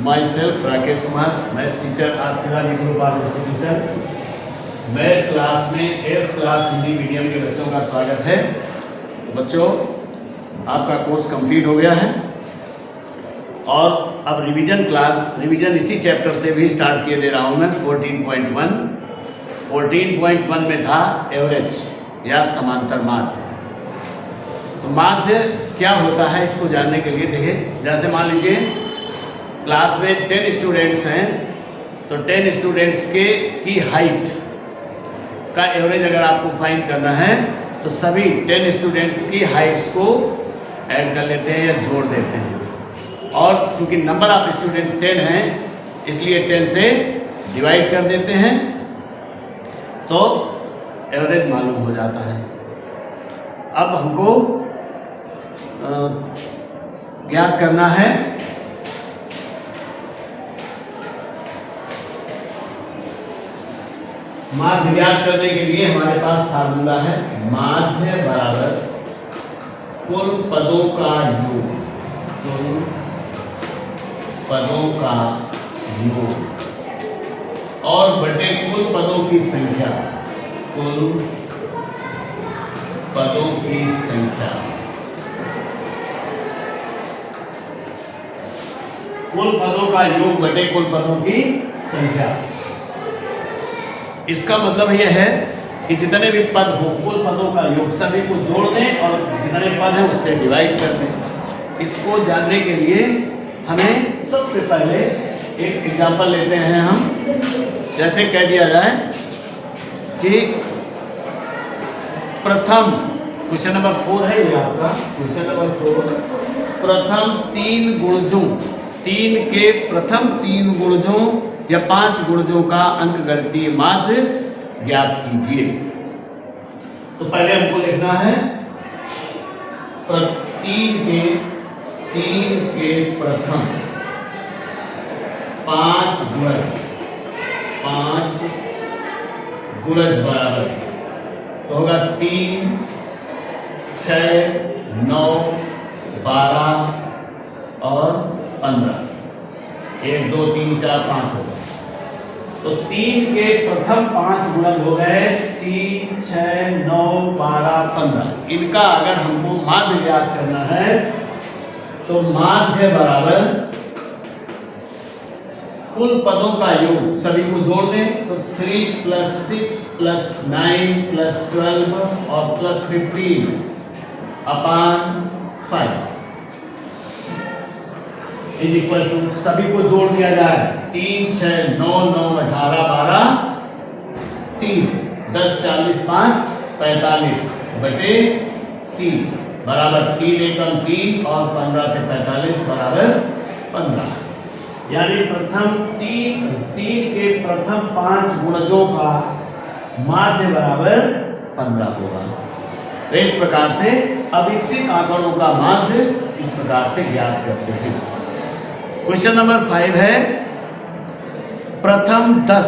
My self Rakesh Kumar, maths teacher आप Shivaji group of institution. Math class में 8th class Hindi medium के बच्चों का स्वागत है। बच्चों, आपका कोर्स कंप्लीट हो गया है और अब रिवीजन इसी चैप्टर से भी स्टार्ट किए दे रहा हूँ मैं। 14.1 में था एवरेज या समांतर माध्य। तो माध्य क्या होता है इसको जानने के लिए देखिए, जैसे मान लीजिए क्लास में 10 स्टूडेंट्स हैं, तो 10 स्टूडेंट्स की हाइट का एवरेज अगर आपको फाइंड करना है तो सभी 10 स्टूडेंट्स की हाइट्स को ऐड कर लेते हैं या जोड़ देते हैं। और चूंकि नंबर ऑफ स्टूडेंट 10 हैं इसलिए 10 से डिवाइड कर देते हैं तो एवरेज मालूम हो जाता है। अब हमको ज्ञात करना है माध्य। ज्ञात करने के लिए हमारे पास फार्मूला है, माध्य बराबर कुल पदों का योग, कुल पदों का योग और बटे कुल पदों की संख्या, कुल पदों की संख्या। कुल पदों का योग बटे कुल पदों की संख्या। इसका मतलब यह है कि जितने भी पद हो कुल पदों का योग सभी को जोड़ दें और जितने पद हैं उससे डिवाइड कर दें। इसको जानने के लिए हमें सबसे पहले एक एग्जांपल लेते हैं हम। जैसे कह दिया जाए कि प्रथम क्वेश्चन नंबर 4 है ये आपका क्वेश्चन नंबर 4। प्रथम 3 गुणजों, 3 के प्रथम 3 गुणजों या 5 गुणजों का अंकगणितीय माध्य ज्ञात कीजिए। तो पहले हमको लिखना है 3 के प्रथम 5 गुणज बराबर तो होगा 3, 6, 9, 12 और 15। 1, 2, 3, 4, 5 होगा। तो 3 के प्रथम 5 गुणज हो गए 3, 6, 9, 12, 15। इनका अगर हमको माध्य ज्ञात करना है तो माध्य बराबर कुल पदों का योग सभी को जोड़ दें तो 3 + 6 + 9 + 12 और +15 / 5 इज इक्वल टू, सभी को जोड़ दिया जाए 3, 6, 9, 9, 18, 12, 30, 10, 40, 5, 45 बटे 3 बराबर 3 एकम 3 और 15 के 45 बराबर 15। यानी प्रथम 3 के प्रथम 5 गुणजों का माध्य बराबर 15 होगा। तो इस प्रकार से अविकसित आंकड़ों का माध्य इस प्रकार से ज्ञात करते हैं। क्वेश्चन नंबर 5 है, प्रथम 10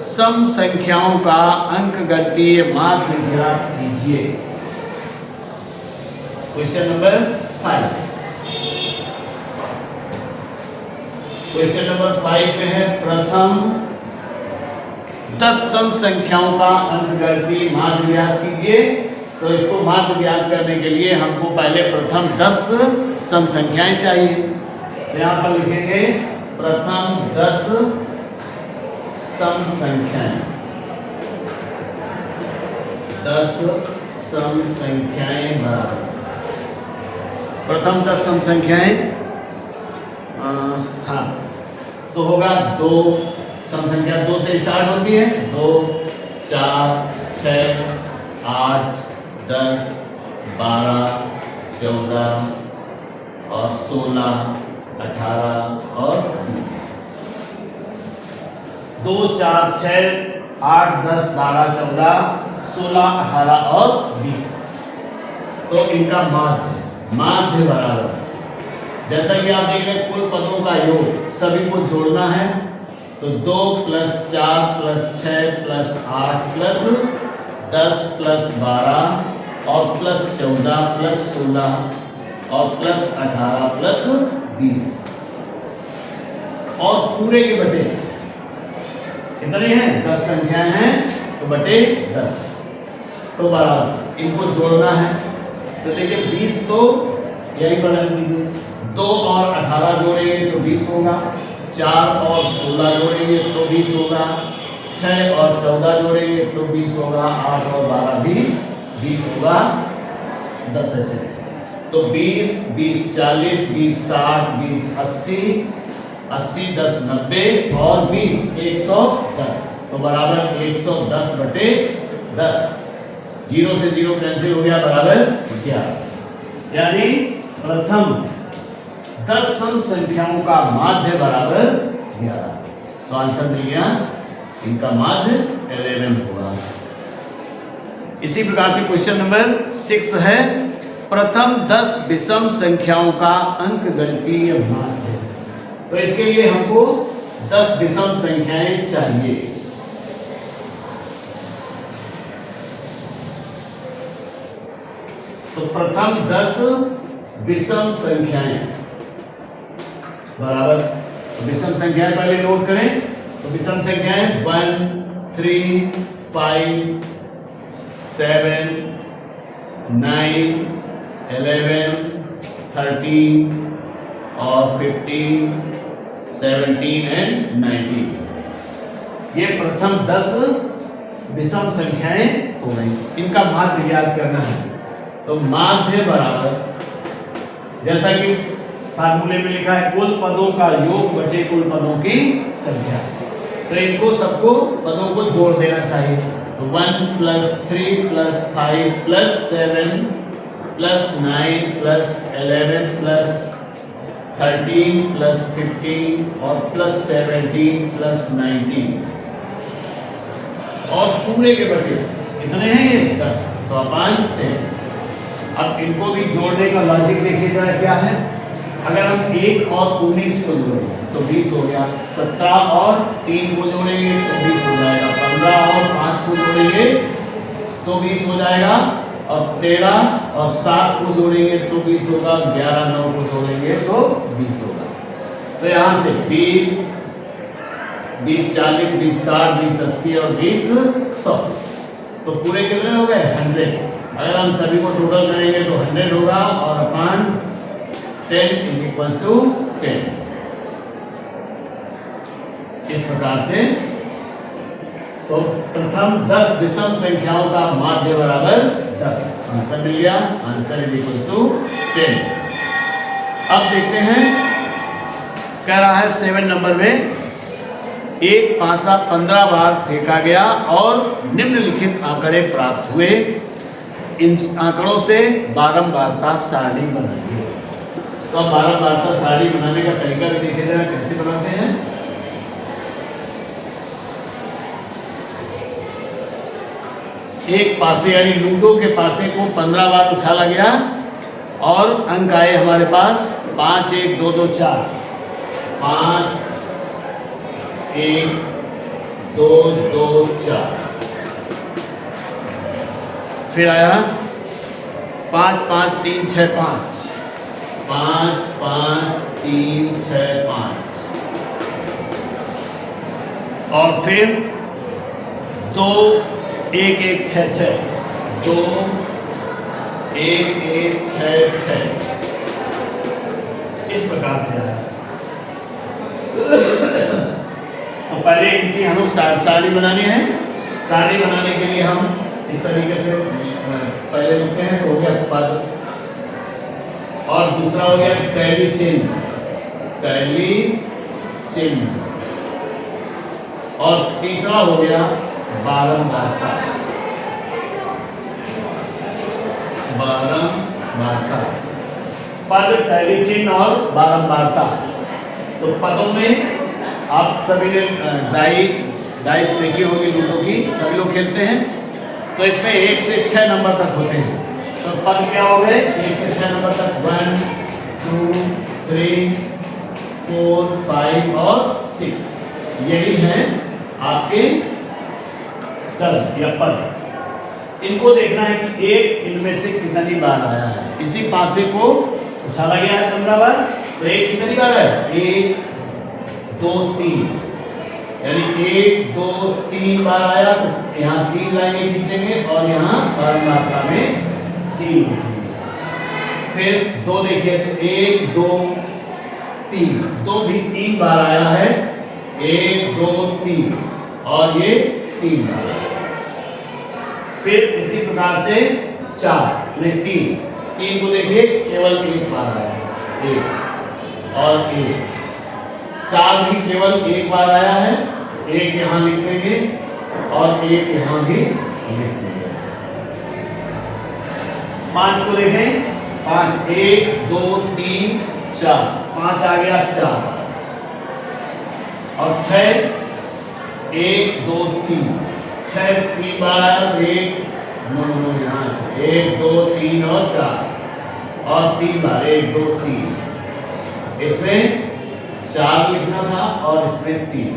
सम संख्याओं का अंकगणितीय माध्य ज्ञात कीजिए। Question number 5। क्वेश्चन नंबर 5 में है प्रथम 10 सम संख्याओं का अंकगणितीय माध्य ज्ञात कीजिए। तो इसको माध्य ज्ञात करने के लिए हमको पहले प्रथम 10 सम संख्याएं चाहिए। यहाँ पर लिखेंगे प्रथम 10 सम संख्याएं, 10 सम संख्याएं बराबर प्रथम 10 सम संख्याएं हाँ तो होगा 2 सम संख्या 2 से स्टार्ट होती है। 2, 4, 6, 8, 10, 12, 14 और 16, 18 और 20। 2, 4, 6, 8, 10, 12, 14, 16, 18 और 20। तो इनका माध्य बराबर, जैसा कि आप देख रहे हैं कुल पदों का योग सभी को जोड़ना है तो 2 + 4 + 6 + 8 + 10 + 12 और +14 +16 और +18 + 20। और पूरे के बटे कितने हैं 10 संख्याएं हैं तो बटे 10 तो बराबर इनको जोड़ना है। तो देखिए 20 तो यही पर रख दीजिए, 2 और 18 जोड़ेंगे तो 20 होगा, 4 और 16 जोड़ेंगे तो 20 होगा, 6 और 14 जोड़ेंगे तो 20 होगा, 8 और 12 भी 20 होगा, 10 ऐसे। तो 20 20 40 20 60 20 80 80 10 90 और 20 110 तो बराबर 110 बटे 10। 0 से 0 कैंसिल हो गया बराबर 11। यानी प्रथम 10 सम संख्याओं का माध्य बराबर 11। तो आंसर मिल गया, इनका माध्य 11 होगा। इसी प्रकार से क्वेश्चन नंबर 6 है, प्रथम 10 विषम संख्याओं का अंकगणितीय माध्य। तो इसके लिए हमको 10 विषम संख्याएं चाहिए। तो प्रथम 10 विषम संख्याएं बराबर, विषम संख्याएं पहले नोट करें। तो विषम संख्याएं 1 3 5 7 9 11 13 और 15 17 एंड 19। ये प्रथम 10 विषम संख्याएं हो गई। इनका माध्य याद करना है। तो माध्य बराबर, जैसा कि फार्मूले में लिखा है, कुल पदों का योग बटे कुल पदों की संख्या। तो इनको सबको पदों को जोड़ देना चाहिए। तो 1 + 3 + 5 + 7 + 9 + 11 + 13 + 15 और +17 + 19 और पूरे के बटे कितने हैं ये 10। तो अपन 10। अब इनको भी जोड़ने का लॉजिक देखिए जरा क्या है। अगर हम 1 और 19 को जोड़ें तो 20 हो गया, 17 और 3 को जोड़ेंगे तो 20 हो जाएगा, 15 और 5 को जोड़ेंगे तो 20 हो जाएगा, और 13 और 7 को जोड़ेंगे तो 20 होगा, 11 9 को जोड़ेंगे तो 20 होगा। तो यहाँ से 20 20 40 20 60 20 80 और 20 100। तो पूरे कितने हो गए 100। अगर हम सभी को टोटल करेंगे तो 100 होगा, और अपन 10 = 10। इस प्रकार से तो प्रथम 10 विषम संख्याओं का माध्य बराबर 10। आंसर मिल गया, आंसर = 10। अब देखते हैं, कह रहा है 7 नंबर में, एक पासा 15 बार फेंका गया और निम्नलिखित आंकड़े प्राप्त हुए। इन आंकड़ों से बारंबारता सारणी बनाइए। तो अब बारंबारता सारणी बनाने का तरीका भी देखिए जरा कैसे बनाते हैं। एक पासे यानी लूडो के पासे को 15 बार उछाला गया और अंक आए हमारे पास 5 1 2 2 4 5 1 2 2 4। फिर आया 5 5 3 6 5 5 5 3 6 5 और फिर 2 1 1 6 6 2 1 1 6 6। इस प्रकार से आया। तो पहले इनकी हमें सारणी बनानी है। सारणी बनाने के लिए हम इस तरीके से पहले लिखते हैं। तो हो गया पद, और दूसरा हो गया तैली चिन्ह, तैली चिन्ह, और तीसरा हो गया बारंबारता, बारंबारता। पद, तैली चिन्ह और बारंबारता। तो पदों में आप सभी ने डाइस देखी होगी लूडो की, सभी लोग खेलते हैं। तो इसमें 1 से 6 नंबर तक होते हैं। तो पद क्या हो गए 1 से 6 नंबर तक, 1 2 3 4 5 और 6। यही है आपके या पद। इनको देखना है कि एक इनमें से कितनी बार आया है। इसी पासे को उछाला गया है 15 बार, तो एक कितनी बार है 1 2 3, यानी 1 2 3 बार आया तो यहाँ 3 लाइनें खींचेंगे और यहाँ बारम मात्रा में 3 लिखेंगे। फिर 2 देखिए तो 1 2 3, 2 भी 3 बार आया है, 1 2 3 और ये 3 बार। फिर इसी प्रकार से 4 नहीं 3 को देखिए केवल 1 बार आया है, 1 और 1। 4 भी केवल 1 बार आया है, 1 यहाँ लिख देंगे और 1 यहाँ भी लिख देंगे। 5 को देखें, 5 1 2 3 4, 5 आ गया 4 और 6 1 2 3, 6 3 बार आया तो 1 यहाँ से 1 2 3 और 4 और 3 बार 1 2 3, इसमें 4 लिखना था और इसमें 3।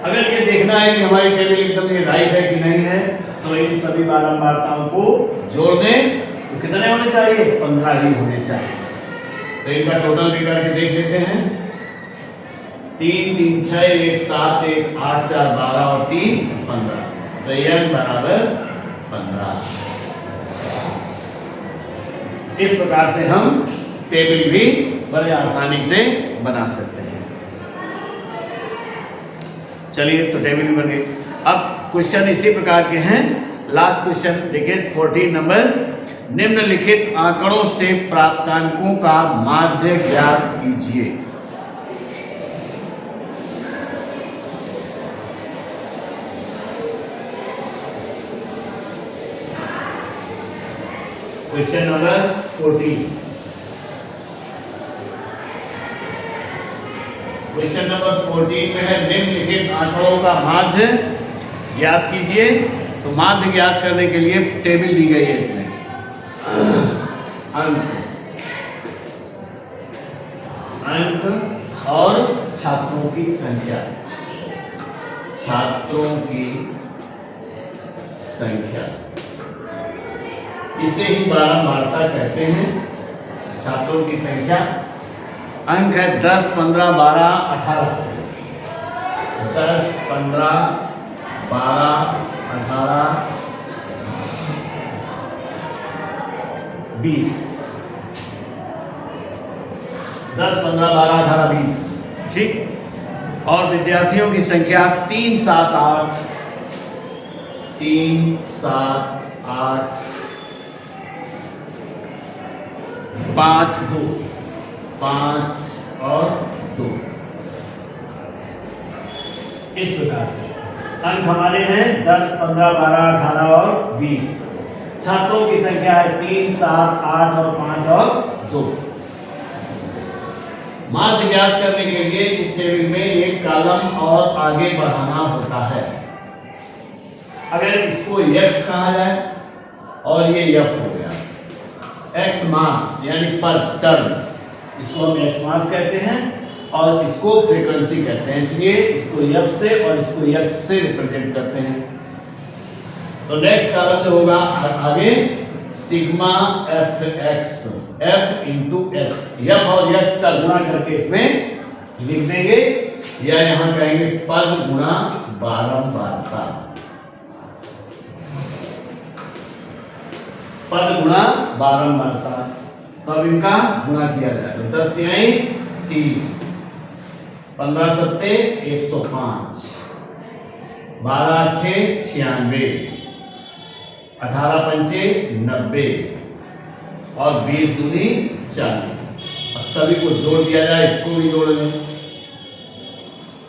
अगर ये देखना है कि हमारी टेबल एकदम ये राइट है कि नहीं है तो इन सभी बारंबारताओं को जोड़ दें तो कितने होने चाहिए? 15 ही होने चाहिए। तो इनका टोटल भी करके देख लेते हैं। 3 3 6 1 7 1 8 4 12 और 3 15, तो n बराबर 15। इस प्रकार से हम टेबल भी बड़े आसानी से बना सकते हैं। चलिए तो टेबल भी बन गई। अब क्वेश्चन इसी प्रकार के हैं। लास्ट क्वेश्चन देखिए 14 नंबर, निम्नलिखित आंकड़ों से प्राप्तांकों का माध्य ज्ञात कीजिए। Question number 14। क्वेश्चन नंबर 14 में है निम्नलिखित आंकड़ों का माध्य ज्ञात कीजिए। तो माध्य ज्ञात करने के लिए टेबल दी गई है इसमें। अंक और छात्रों की संख्या, छात्रों की संख्या, इसे ही बारंबारता कहते हैं। छात्रों की संख्या, अंक है 10 15 12 18, 10 15 12 18 20, 10 15 12 18 20, ठीक। और विद्यार्थियों की संख्या 3 7 8, 3 7 8 5 2, 5 और 2। इस प्रकार से अंक हमारे हैं 10 15 12 18 और 20। छात्रों की संख्या है 3 7 8 और 5 और 2। माध्य ज्ञात करने के लिए इस टेबल में एक कॉलम और आगे बढ़ाना होता है। अगर इसको x कहा जाए और ये f हो गया, x मास यानी पर टर्न, इसको हम x मास कहते हैं और इसको फ्रीक्वेंसी कहते हैं, इसलिए इसको f से और इसको x से रिप्रेजेंट करते हैं। तो नेक्स्ट कॉलम जो होगा आगे sigma F x, F into x, F और एक्स का गुणा करके इसमें लिख देंगे, या यहां कहेंगे पद गुणा बारंबारता, पद गुणा बारंबारता। तो अब इनका गुणा किया जाए तो 10 तिहाई 30, 15 सत्ते 105, 12 अट्ठे 96, 18 पंचे 90 और 20 दूनी 40। अब सभी को जोड़ दिया जाए, इसको भी जोड़ लें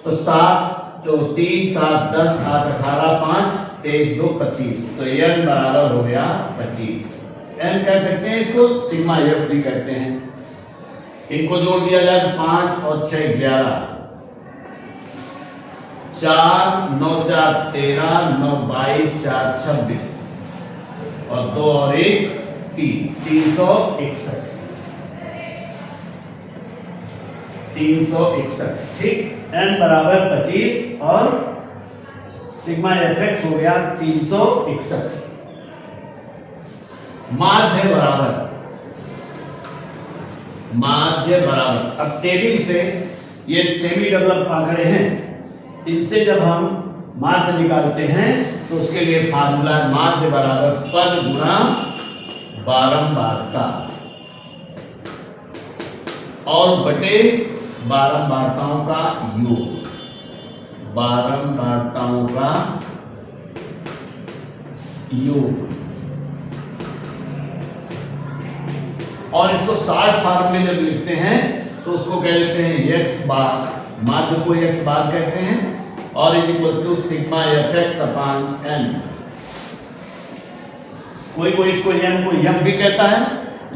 तो 7 तो 3 7 10 8 18 5 23 2 25, तो n बराबर हो गया 25। n कह सकते हैं, इसको सिग्मा एफ भी कहते हैं। इनको जोड़ दिया जाए तो 5 और 6 11, 4 9 4 13 9 22 4 26 और 2 और 1 3, 361, 361, ठीक। n बराबर 25 और सिग्मा एफ एक्स हो गया 361। माध्य बराबर, माध्य बराबर, अब टेबल से ये सेमी डेवलप आंकड़े हैं, इनसे जब हम माध्य निकालते हैं तो उसके लिए फार्मूला है माध्य बराबर पद गुणा बारंबारता और बटे बारंबारताओं का योग, बारंबारताओं का योग। और इसको शॉर्ट फॉर्म में जब लिखते हैं तो उसको कह लेते हैं x बार, माध्य को x बार कहते हैं, और is equal to sigma fx upon n। कोई कोई इसको n को m भी कहता है,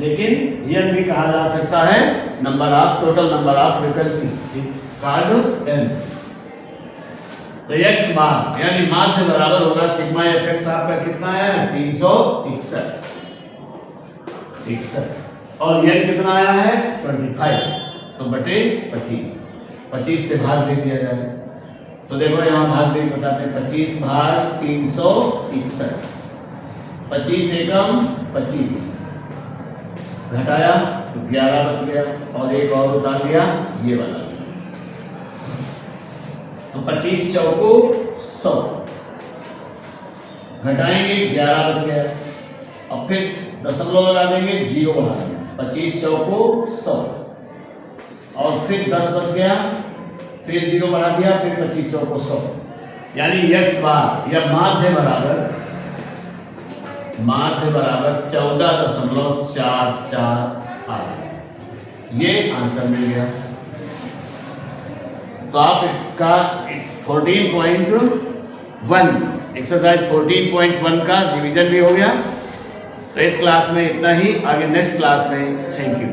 लेकिन n भी कहा जा सकता है number of total number of frequency is called n। तो x बार यानी माध्य बराबर होगा सिग्मा fx, आपका कितना है 361 और n कितना आया है 25, तो बटे 25 से भाग दे दिया जाए। तो देखो यहाँ भाग दे बताते हैं 25 भाग 361, 25 एकम 25, घटाया तो 11 बच गया और एक और उतार लिया ये वाला, तो 25 चौको 100, घटाएंगे 11 बच गया और फिर दशमलव लगा देंगे, जीरो बढ़ा देंगे, 25 चौको 100 और फिर 10 बच गया, फिर जीरो बढ़ा दिया, फिर 25 चौको 100, यानी x बार या माध्य बराबर 14.44 आ गया। ये आंसर मिल गया। तो आप इसका 14.1 एक्सरसाइज 14.1 का रिवीजन भी हो गया। तो इस क्लास में इतना ही, आगे नेक्स्ट क्लास में। Thank you.